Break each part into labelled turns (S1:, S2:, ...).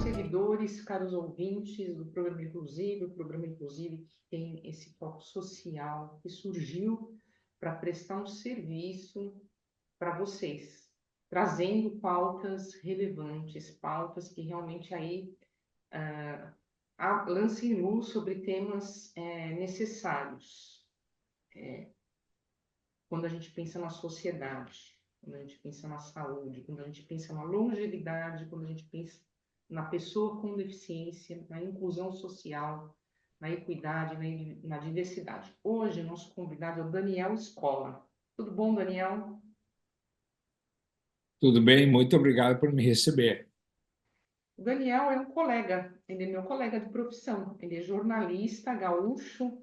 S1: Seguidores, caros ouvintes do programa Inclusive, o programa Inclusive que tem esse foco social, que surgiu para prestar um serviço para vocês, trazendo pautas relevantes, pautas que realmente aí lancem luz sobre temas necessários quando a gente pensa na sociedade, quando a gente pensa na saúde, quando a gente pensa na longevidade, quando a gente pensa na pessoa com deficiência, na inclusão social, na equidade, na diversidade. Hoje, nosso convidado é o Daniel Escola. Tudo bom, Daniel?
S2: Tudo bem? Muito obrigado por me receber.
S1: O Daniel é um colega, ele é meu colega de profissão. Ele é jornalista gaúcho,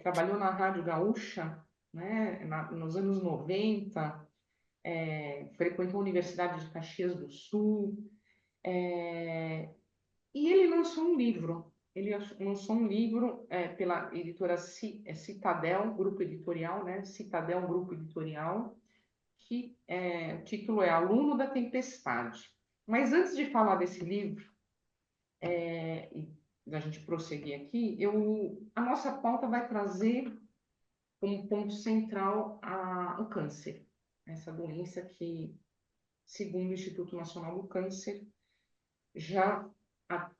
S1: trabalhou na Rádio Gaúcha, né, nos anos 90, frequentou a Universidade de Caxias do Sul, e ele lançou um livro. Ele lançou um livro pela editora Citadel, grupo editorial, né? Citadel, grupo editorial, que o título é Aluno da Tempestade. Mas antes de falar desse livro, e da gente prosseguir aqui, a nossa pauta vai trazer como ponto central o câncer, essa doença que, segundo o Instituto Nacional do Câncer, já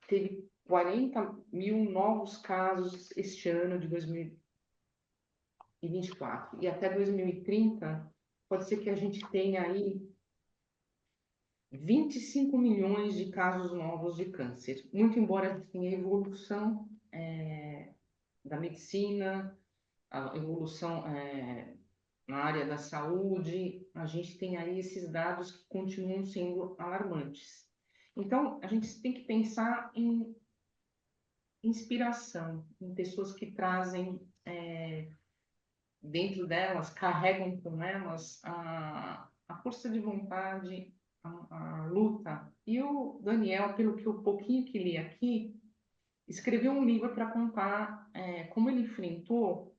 S1: teve 40 mil novos casos este ano de 2024. E até 2030, pode ser que a gente tenha aí 25 milhões de casos novos de câncer. Muito embora a gente tenha a evolução da medicina, a evolução na área da saúde, a gente tem aí esses dados que continuam sendo alarmantes. Então, a gente tem que pensar em inspiração, em pessoas que trazem dentro delas, carregam com elas a força de vontade, a luta. E o Daniel, pelo que o pouquinho que li aqui, escreveu um livro para contar como ele enfrentou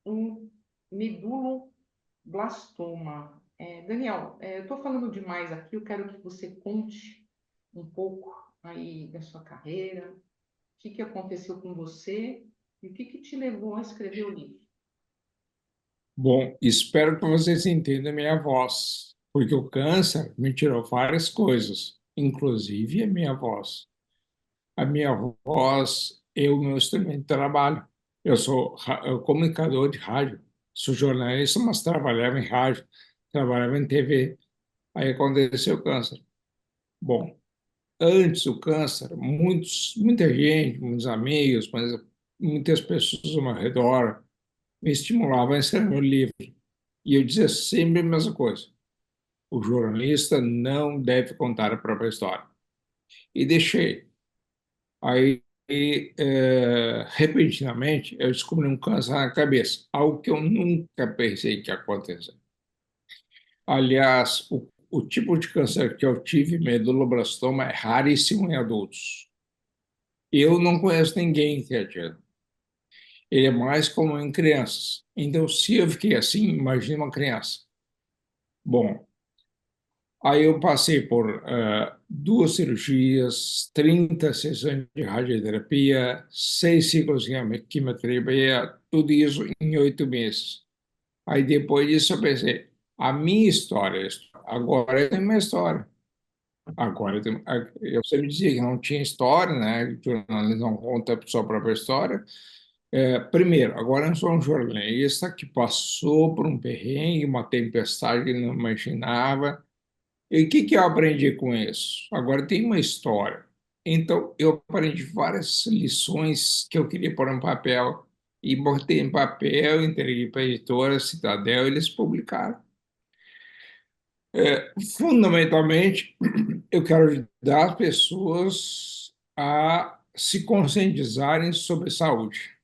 S1: um meduloblastoma. Daniel, eu estou falando demais aqui, eu quero que você conte um pouco aí da sua carreira, o que aconteceu com você e o que te levou a escrever o livro.
S2: Bom, espero que vocês entendam a minha voz, porque o câncer me tirou várias coisas, inclusive a minha voz. A minha voz é o meu instrumento de trabalho. Eu sou comunicador de rádio, sou jornalista, mas trabalhava em rádio, trabalhava em TV. Aí aconteceu o câncer. Bom, antes do câncer, muita gente, muitos amigos, mas muitas pessoas ao meu redor me estimulavam a escrever um livro. E eu dizia sempre a mesma coisa: o jornalista não deve contar a própria história. E deixei. Aí, repentinamente, eu descobri um câncer na cabeça, algo que eu nunca pensei que ia acontecer. Aliás, o tipo de câncer que eu tive, meduloblastoma, é raríssimo em adultos. Eu não conheço ninguém que tenha tido. Ele é mais comum em crianças. Então, se eu fiquei assim, imagine uma criança. Bom, aí eu passei por duas cirurgias, 30 sessões de radioterapia, 6 ciclos de quimioterapia, tudo isso em 8 meses. Aí depois disso eu pensei, a minha história, agora eu tenho uma história. Eu sempre dizia que não tinha história, né? O jornalismo não conta a sua própria história. Primeiro, agora eu sou um jornalista que passou por um perrengue, uma tempestade que ele não imaginava. E o que que eu aprendi com isso? Agora tem uma história. Então, eu aprendi várias lições que eu queria pôr no papel. E botei em papel, entreguei para a editora Citadel, e eles publicaram. Fundamentalmente, eu quero ajudar as pessoas a se conscientizarem sobre saúde.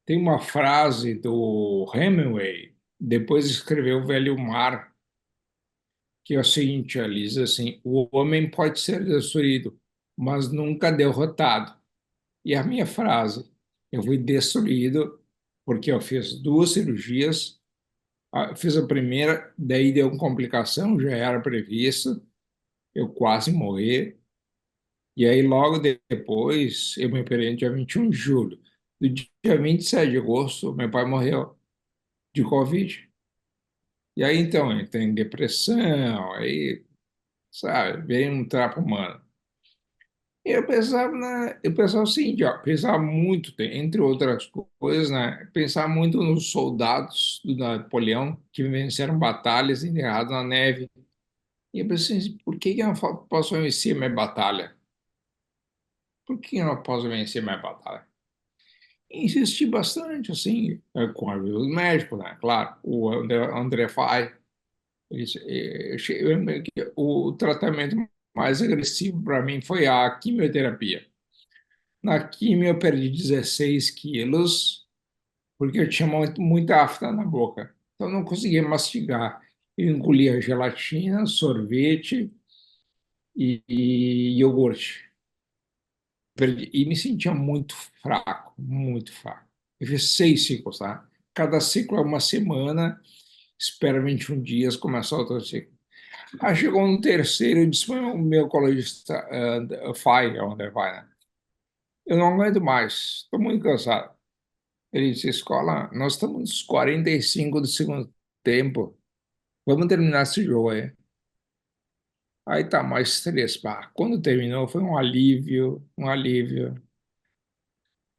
S2: Tem uma frase do Hemingway, depois escreveu O Velho Mar, que é o seguinte, Alice, assim, o homem pode ser destruído, mas nunca derrotado. E a minha frase, eu fui destruído porque eu fiz duas cirurgias, fiz a primeira, daí deu complicação, já era previsto, eu quase morri, e aí logo depois eu me operei no dia 21 de julho. No dia 27 de agosto, meu pai morreu de Covid. E aí então, ele tem depressão, aí, sabe, veio um trapo humano. Eu pensava o seguinte, ó, pensava muito, entre outras coisas, né, pensava muito nos soldados do Napoleão que venceram batalhas enterrados na neve. E eu pensei assim, por que eu não posso vencer minha batalha? Por que eu não posso vencer minha batalha? E insisti bastante, assim, com a ajuda do médico, né? Claro, o André Fay. Eu lembro que o tratamento mais agressivo para mim foi a quimioterapia. Na quimio eu perdi 16 quilos, porque eu tinha muita afta na boca. Então eu não conseguia mastigar. Eu engolia gelatina, sorvete e iogurte. E me sentia muito fraco, muito fraco. Eu fiz 6 ciclos, tá? Cada ciclo é uma semana, espera 21 dias, começa outro ciclo. Aí chegou no terceiro, eu disse para o meu colegista, Fai, onde vai, né? Eu não aguento mais, estou muito cansado. Ele disse, escola, nós estamos nos 45 do segundo tempo, vamos terminar esse jogo aí. Aí tá, mais três, pá. Quando terminou foi um alívio, um alívio.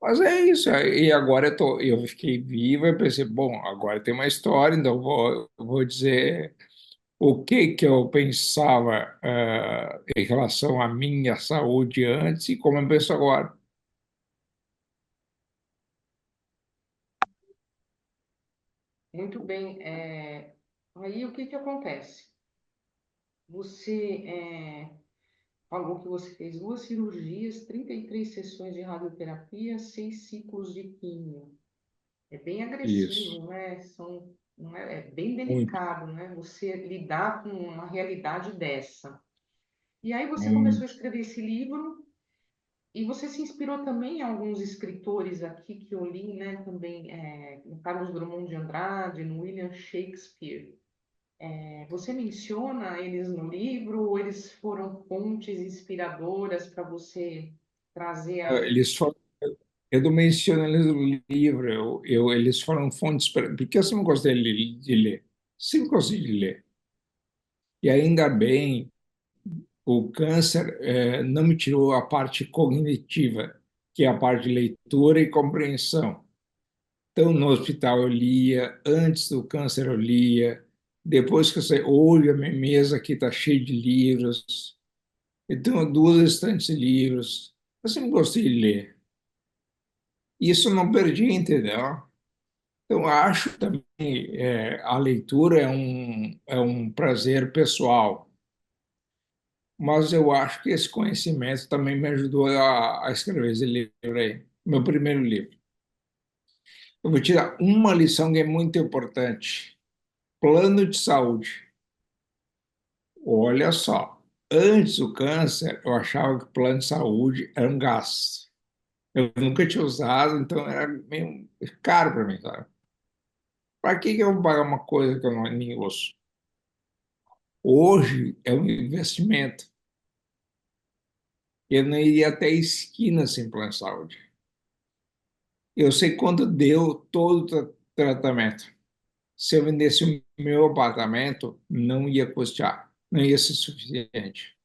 S2: Mas é isso, e agora eu fiquei vivo e pensei, bom, agora tem uma história, então eu vou dizer o que que eu pensava em relação à minha saúde antes e como eu penso agora.
S1: Muito bem. Aí o que que acontece? Você falou que você fez duas cirurgias, 33 sessões de radioterapia, 6 ciclos de químio. É bem
S2: Isso,
S1: agressivo, né? Não é, é bem
S2: muito,
S1: delicado, né? Você lidar com uma realidade dessa. E aí você começou a
S2: muito.
S1: escrever esse livro e você se inspirou também em alguns escritores aqui que eu li, né? Também no Carlos Drummond de Andrade, no William Shakespeare. Você menciona eles no livro ou eles foram fontes inspiradoras para você trazer a...
S2: Eles foram, eu não menciono eles no livro, eles foram fontes, porque eu sempre gostei de ler, sempre gostei de ler. E ainda bem, o câncer não me tirou a parte cognitiva, que é a parte de leitura e compreensão. Então, no hospital eu lia, antes do câncer eu lia, depois que eu saí, hoje a minha mesa aqui está cheia de livros, eu tenho duas estantes de livros, eu sempre gostei de ler. Isso eu não perdi, entendeu? Então, acho também a leitura é um prazer pessoal, mas eu acho que esse conhecimento também me ajudou a escrever esse livro aí, meu primeiro livro. Eu vou te dar uma lição que é muito importante. Plano de saúde. Olha só, antes do câncer, eu achava que o plano de saúde era um gasto. Eu nunca tinha usado, então era meio caro para mim, sabe? Para que que eu vou pagar uma coisa que eu não nem uso? Hoje é um investimento. Eu não iria até a esquina sem plano de saúde. Eu sei quanto deu todo o tratamento. Se eu vendesse o meu apartamento, não ia custear, não ia ser suficiente.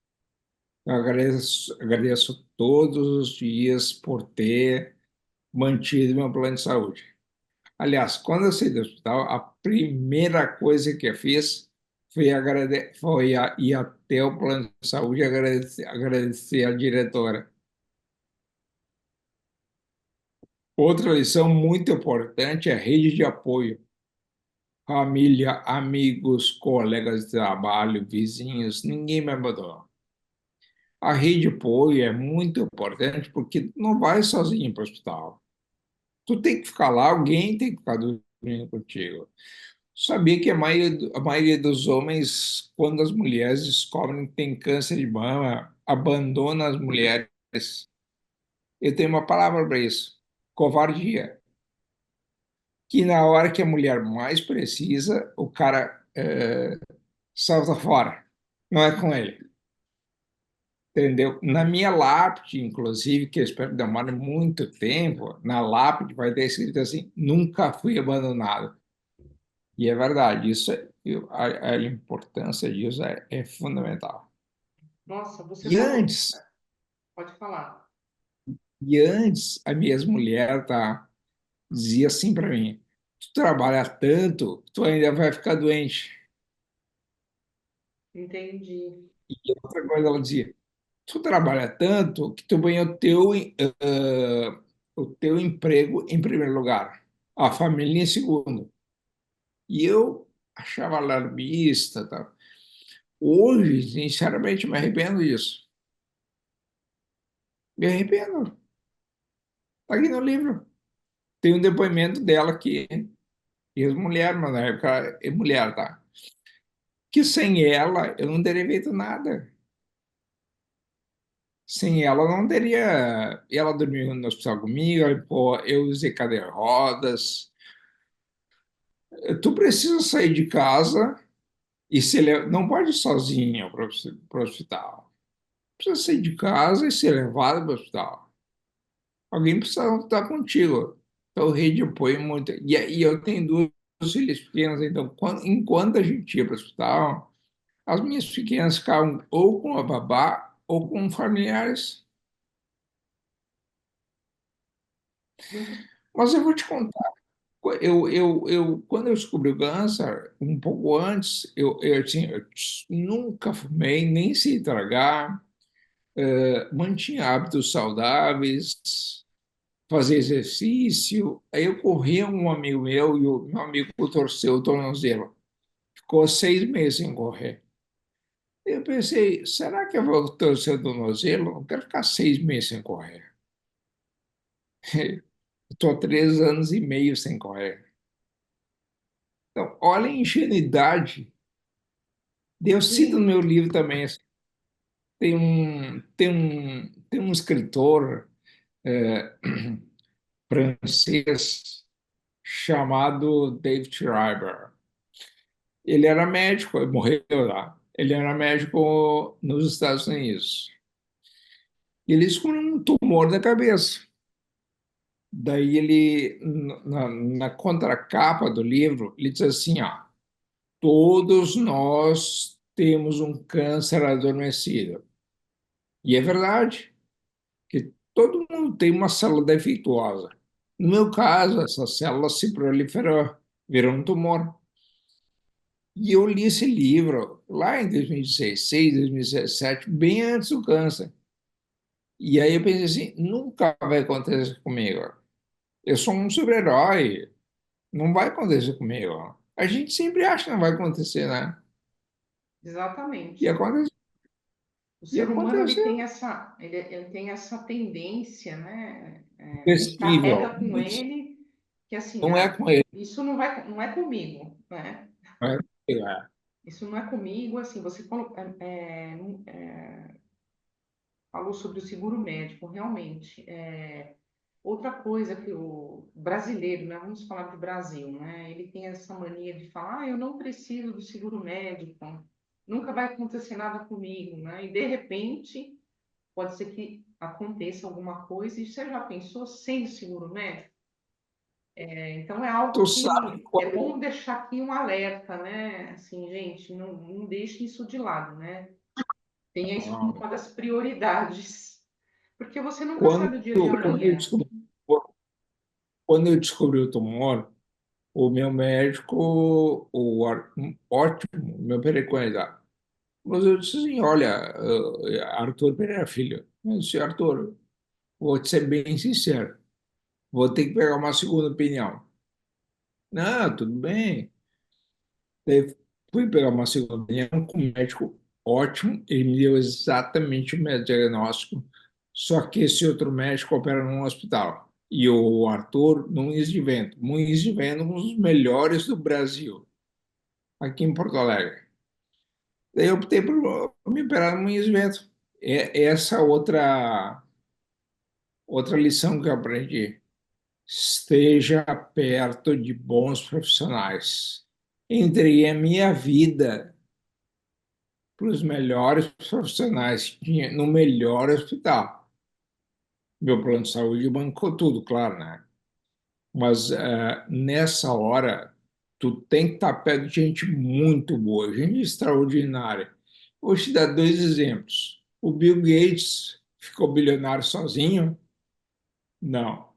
S2: Eu agradeço todos os dias por ter mantido meu plano de saúde. Aliás, quando eu saí do hospital, a primeira coisa que eu fiz foi ir até o plano de saúde e agradecer a diretora. Outra lição muito importante é a rede de apoio. Família, amigos, colegas de trabalho, vizinhos, ninguém me abandonou. A rede de apoio é muito importante porque tu não vai sozinho para o hospital. Tu tem que ficar lá, alguém tem que ficar dormindo contigo. Sabia que a maioria dos homens, quando as mulheres descobrem que tem câncer de mama, abandona as mulheres. Eu tenho uma palavra para isso: covardia. Que na hora que a mulher mais precisa, o cara salta fora. Não é com ele. Entendeu? Na minha lápide, inclusive, que eu espero que demore muito tempo, na lápide vai ter escrito assim: nunca fui abandonado. E é verdade, a importância disso é fundamental.
S1: Nossa, você
S2: E
S1: falou.
S2: antes,
S1: Pode falar.
S2: e antes, a minha ex-mulher dizia assim para mim: tu trabalha tanto, tu ainda vai ficar doente.
S1: Entendi.
S2: E outra coisa, ela dizia: tu trabalha tanto que tu põe o teu emprego em primeiro lugar, a família em segundo. E eu achava alarmista, tá? Hoje, sinceramente, me arrependo disso. Me arrependo. Está aqui no livro. Tem um depoimento dela que ex-mulher, mas na época é mulher, tá? Que sem ela eu não teria feito nada. Sem ela eu não teria. Ela dormiu no hospital comigo, pô, eu usei cadeira de rodas. Tu precisa sair de casa e não pode ir sozinha para o hospital. Precisa sair de casa e ser levado para o hospital. Alguém precisa estar contigo. Então, rede de apoio muito. E eu tenho duas filhas pequenas, então, enquanto a gente ia para o hospital, as minhas pequenas ficavam ou com a babá ou com familiares.
S1: Muito.
S2: Mas eu vou te contar, quando eu descobri o câncer, um pouco antes, assim, eu nunca fumei, nem sei tragar, mantinha hábitos saudáveis, fazer exercício. Aí eu corri um amigo meu e o meu amigo torceu o tornozelo. Ficou 6 meses sem correr. Eu pensei, será que eu vou torcer o tornozelo? Não quero ficar 6 meses sem correr. Estou há 3 anos e meio sem correr. Então, olha a ingenuidade. Eu cito no
S1: Sim,
S2: meu livro também, assim, tem um escritor é, francês chamado David Schreiber. Ele era médico, ele morreu lá. Ele era médico nos Estados Unidos. Ele descobriu um tumor da cabeça. Daí ele, na contracapa do livro, ele diz assim, ó, todos nós temos um câncer adormecido. E é verdade, que todo mundo tem uma célula defeituosa. No meu caso, essa célula se proliferou, virou um tumor. E eu li esse livro lá em 2016, 2017, bem antes do câncer. E aí eu pensei assim, nunca vai acontecer comigo. Eu sou um super-herói, não vai acontecer comigo. A gente sempre acha que não vai acontecer, né? E
S1: exatamente.
S2: aconteceu.
S1: O
S2: E
S1: ser humano ele
S2: aconteceu.
S1: tem ele tem essa tendência, né? Ele
S2: Pesquível.
S1: carrega com ele que assim,
S2: Não é com ele.
S1: isso não é comigo, né?
S2: Não é com ele.
S1: Isso não é comigo, assim, você falou, falou sobre o seguro médico, realmente. Outra coisa que o brasileiro, né, vamos falar do Brasil, né, ele tem essa mania de falar, eu não preciso do seguro médico, nunca vai acontecer nada comigo, né? E de repente pode ser que aconteça alguma coisa e você já pensou sem o seguro médico? Então é algo
S2: Tu sabe
S1: que é
S2: quando.
S1: bom deixar aqui um alerta, né? Assim, gente, não deixe isso de lado, né? Tenha isso como uma das prioridades, porque você nunca
S2: Quando,
S1: sabe o dia de amanhã.
S2: quando eu descobri o tumor, o meu médico, um ótimo, me operei com ele lá. Mas eu disse assim, olha, Arthur Pereira Filho, eu disse, Arthur, vou te ser bem sincero, vou ter que pegar uma segunda opinião. Não, tudo bem. Daí fui pegar uma segunda opinião com um médico ótimo, ele me deu exatamente o mesmo diagnóstico, só que esse outro médico opera num hospital. E o Arthur, num Moinhos de Vento, um dos melhores do Brasil. aqui em Porto Alegre. Daí eu optei por me operar no Moinhos de Vento. Essa outra lição que eu aprendi. Esteja perto de bons profissionais. Entreguei a minha vida para os melhores profissionais que tinha no melhor hospital. Meu plano de saúde bancou tudo, claro, né? Mas nessa hora, tu tem que estar perto de gente muito boa, gente extraordinária. Vou te dar dois exemplos. O Bill Gates ficou bilionário sozinho? Não.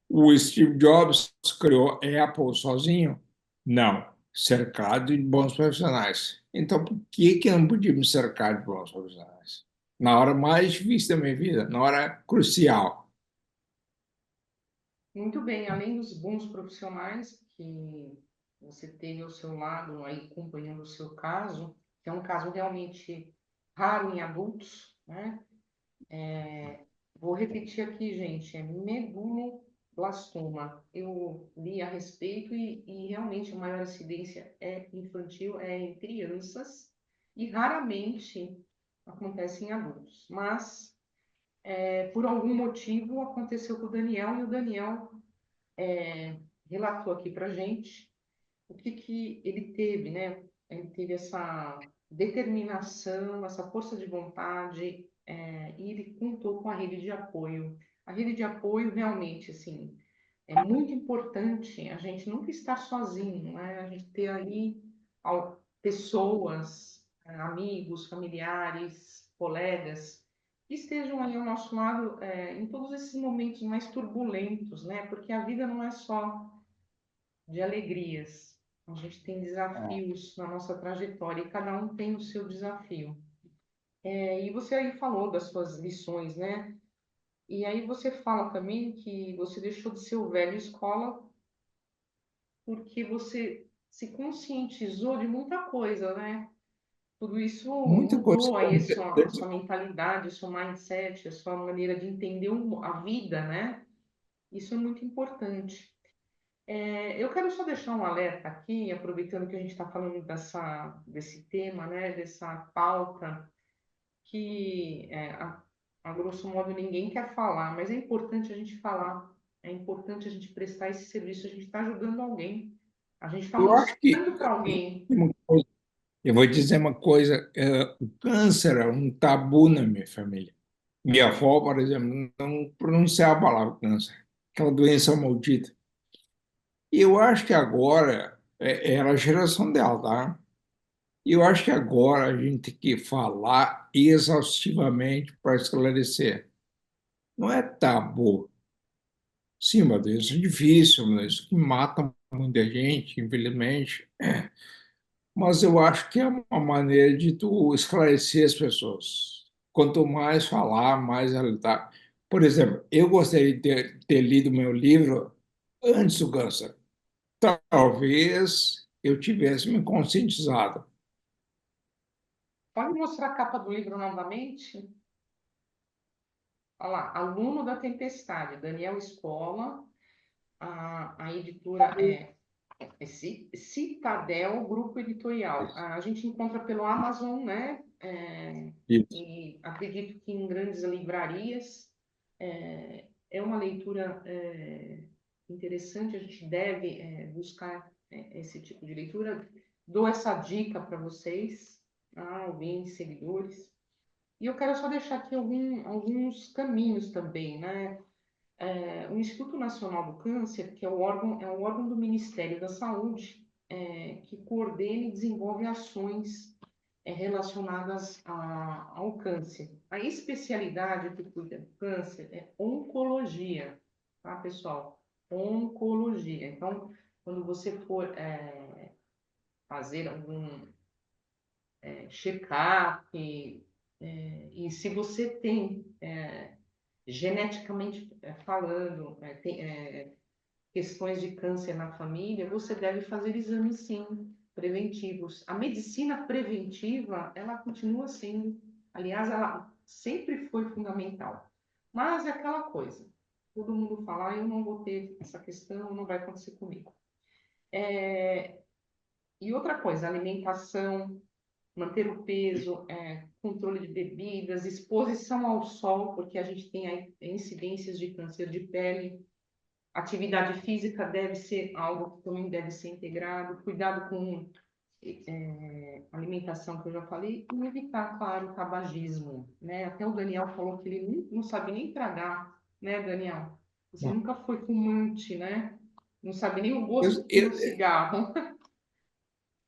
S2: O Steve Jobs criou a Apple sozinho? Não. Cercado de bons profissionais. Então, por que que eu não podia me cercar de bons profissionais? Na hora mais difícil da minha vida, na hora crucial.
S1: Muito bem, além dos bons profissionais que você teve ao seu lado aí acompanhando o seu caso, que é um caso realmente raro em adultos, né? Vou repetir aqui, gente, é meduloblastoma. Eu li a respeito e realmente a maior incidência é infantil, é em crianças e raramente acontece em adultos. Mas, por algum motivo, aconteceu com o Daniel e o Daniel relatou aqui para gente o que que ele teve, né? Ele teve essa determinação, essa força de vontade, e ele contou com a rede de apoio. A rede de apoio realmente, assim, é muito importante a gente nunca estar sozinho, né? A gente ter ali pessoas, amigos, familiares, colegas, que estejam ali ao nosso lado, em todos esses momentos mais turbulentos, né? Porque a vida não é só de alegrias. A gente tem desafios na nossa trajetória e cada um tem o seu desafio. E você aí falou das suas lições, né? E aí você fala também que você deixou de ser o velho escola porque você se conscientizou de muita coisa, né? Tudo isso
S2: Muita coisa
S1: mudou aí a sua mentalidade, o seu mindset, a sua maneira de entender a vida, né? Isso é muito importante. Eu quero só deixar um alerta aqui, aproveitando que a gente está falando desse tema, né, dessa pauta, que a grosso modo ninguém quer falar, mas é importante a gente falar, é importante a gente prestar esse serviço, a gente está ajudando alguém, a gente está
S2: Eu acho que
S1: mostrando para alguém.
S2: eu vou dizer uma coisa, o câncer é um tabu na minha família. Minha avó, por exemplo, não pronunciava a palavra câncer, aquela doença maldita. E eu acho que agora, era a geração dela, tá? E eu acho que agora a gente tem que falar exaustivamente para esclarecer. Não é tabu. Sim, uma doença difícil, uma doença que mata muita gente, infelizmente. Mas eu acho que é uma maneira de tu esclarecer as pessoas. Quanto mais falar, mais ela tá. Por exemplo, eu gostaria de ter lido meu livro antes do câncer. Talvez eu tivesse me conscientizado.
S1: Pode mostrar a capa do livro novamente? Olha lá, Aluno da Tempestade, Daniel Escola, a editora Citadel Grupo Editorial. A gente encontra pelo Amazon, né?
S2: Isso.
S1: E acredito que em grandes livrarias. É uma leitura interessante, a gente deve buscar esse tipo de leitura. Dou essa dica para vocês, ouvintes, seguidores. E eu quero só deixar aqui alguns caminhos também, né? O Instituto Nacional do Câncer, que é um órgão do Ministério da Saúde, que coordena e desenvolve ações relacionadas ao câncer. A especialidade que cuida do câncer é oncologia, tá, pessoal? Oncologia. Então, quando você for fazer algum check-up, e se você tem, geneticamente falando, questões de câncer na família, você deve fazer exames, sim, preventivos. A medicina preventiva, ela continua sendo, aliás, ela sempre foi fundamental. Mas é aquela coisa, todo mundo falar, eu não vou ter essa questão, não vai acontecer comigo. E outra coisa, alimentação, manter o peso, controle de bebidas, exposição ao sol, porque a gente tem aí incidências de câncer de pele. Atividade física deve ser algo que também deve ser integrado. Cuidado com alimentação, que eu já falei, e evitar, claro, o tabagismo, né? Até o Daniel falou que ele não sabe nem tragar, né, Daniel? Você
S2: Bom,
S1: nunca foi fumante, né? Não sabe nem o gosto
S2: eu-
S1: que tem o
S2: eu-
S1: cigarro.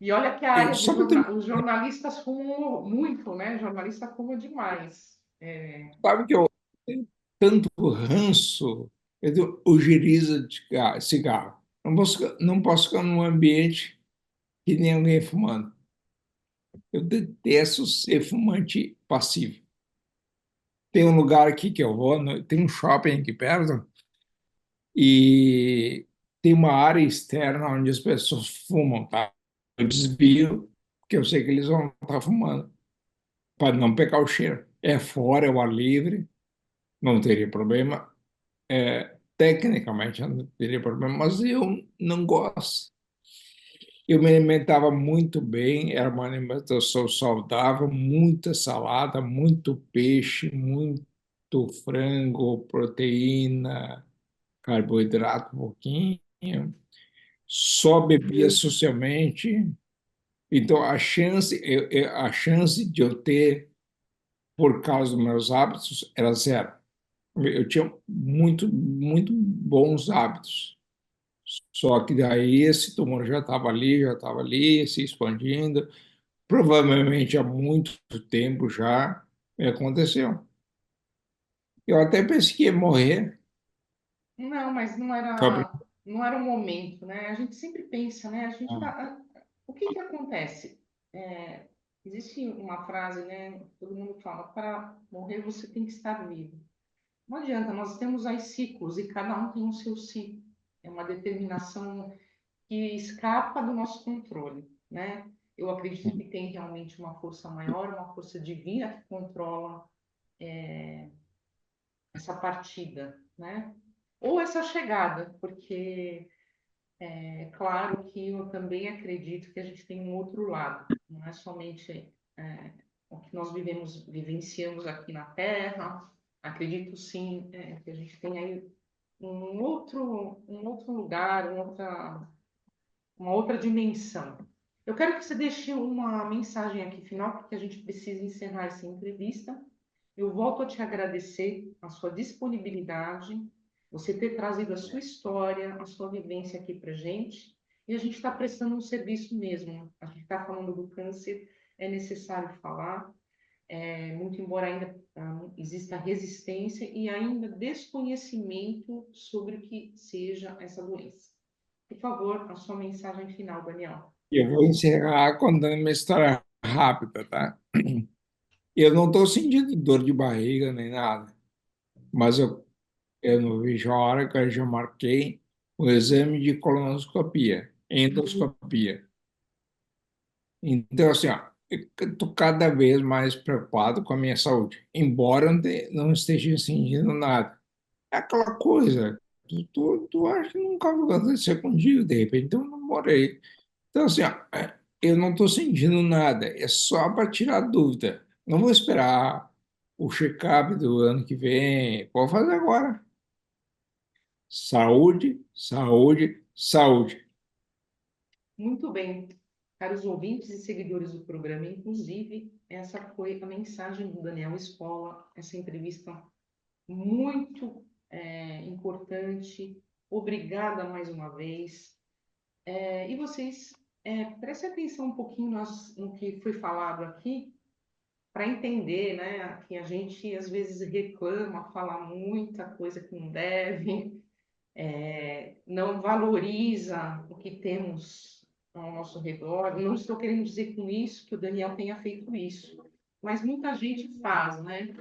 S1: E olha que a área de
S2: só para ter,
S1: os jornalistas fumam muito, né? Jornalista fuma demais.
S2: sabe que eu tenho tanto ranço do ojeriza de cigarro. Não posso ficar num ambiente que nem alguém fumando. Eu detesto ser fumante passivo. Tem um lugar aqui que eu vou, tem um shopping aqui perto, e tem uma área externa onde as pessoas fumam, tá? Eu desvio, porque eu sei que eles vão estar fumando, para não pegar o cheiro. É fora, é o ar livre, não teria problema. Tecnicamente não teria problema, mas eu não gosto. Eu me alimentava muito bem, era uma alimentação saudável, muita salada, muito peixe, muito frango, proteína, carboidrato um pouquinho, só bebia socialmente. Então a chance de eu ter, por causa dos meus hábitos, era zero. Eu tinha muito bons hábitos. Só que daí esse tumor já estava ali, se expandindo. Provavelmente há muito tempo já aconteceu. Eu até pensei que ia morrer.
S1: Não, mas
S2: Sabe?
S1: não era o momento, né? A gente sempre pensa, né? O que que acontece? É, existe uma frase, né? Todo mundo fala, para morrer você tem que estar vivo. Não adianta, nós temos aí ciclos e cada um tem o seu ciclo. É uma determinação que escapa do nosso controle, né? Eu acredito que tem realmente uma força maior, uma força divina que controla essa partida, né? Ou essa chegada, porque é claro que eu também acredito que a gente tem um outro lado, não é somente o que nós vivenciamos aqui na Terra. Acredito sim que a gente tem aí um outro lugar, uma outra dimensão. Eu quero que você deixe uma mensagem aqui final, porque a gente precisa encerrar essa entrevista. Eu volto a te agradecer a sua disponibilidade, você ter trazido a sua história, a sua vivência aqui para gente. E a gente está prestando um serviço mesmo. A gente está falando do câncer, é necessário falar, muito embora ainda exista resistência e ainda desconhecimento sobre o que seja essa doença. Por favor, a sua mensagem final, Daniel.
S2: Eu vou encerrar contando uma história rápida, tá? Eu não estou sentindo dor de barriga nem nada, mas eu não vejo a hora que eu já marquei o exame de colonoscopia, endoscopia. Então, assim, ó, eu estou cada vez mais preocupado com a minha saúde, embora eu não esteja sentindo nada. É aquela coisa, tu acha que nunca vai acontecer contigo, de repente eu não morei. Então, assim, ó, eu não estou sentindo nada, é só para tirar dúvida. Não vou esperar o check-up do ano que vem, vou fazer agora. Saúde, saúde, saúde.
S1: Muito bem, caros ouvintes e seguidores do programa, inclusive, essa foi a mensagem do Daniel Escola, essa entrevista muito importante. Obrigada mais uma vez. E vocês prestem atenção um pouquinho no que foi falado aqui, para entender, né, que a gente às vezes reclama, fala muita coisa que não deve, não valoriza o que temos ao nosso redor. Não estou querendo dizer com isso que o Daniel tenha feito isso, mas muita gente faz, né?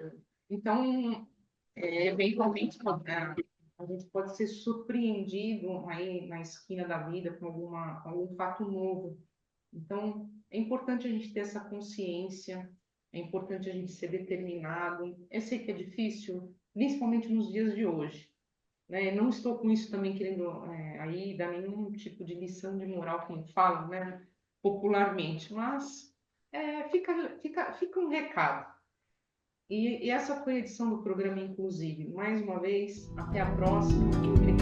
S1: Então, eventualmente, a gente pode ser surpreendido aí na esquina da vida com algum fato novo. Então, é importante a gente ter essa consciência, é importante a gente ser determinado. Eu sei que é difícil, principalmente nos dias de hoje, né? Não estou com isso também querendo aí dar nenhum tipo de lição de moral, como falam, né? popularmente, mas fica um recado. E essa foi a edição do programa Inclusive. Mais uma vez, até a próxima e obrigada.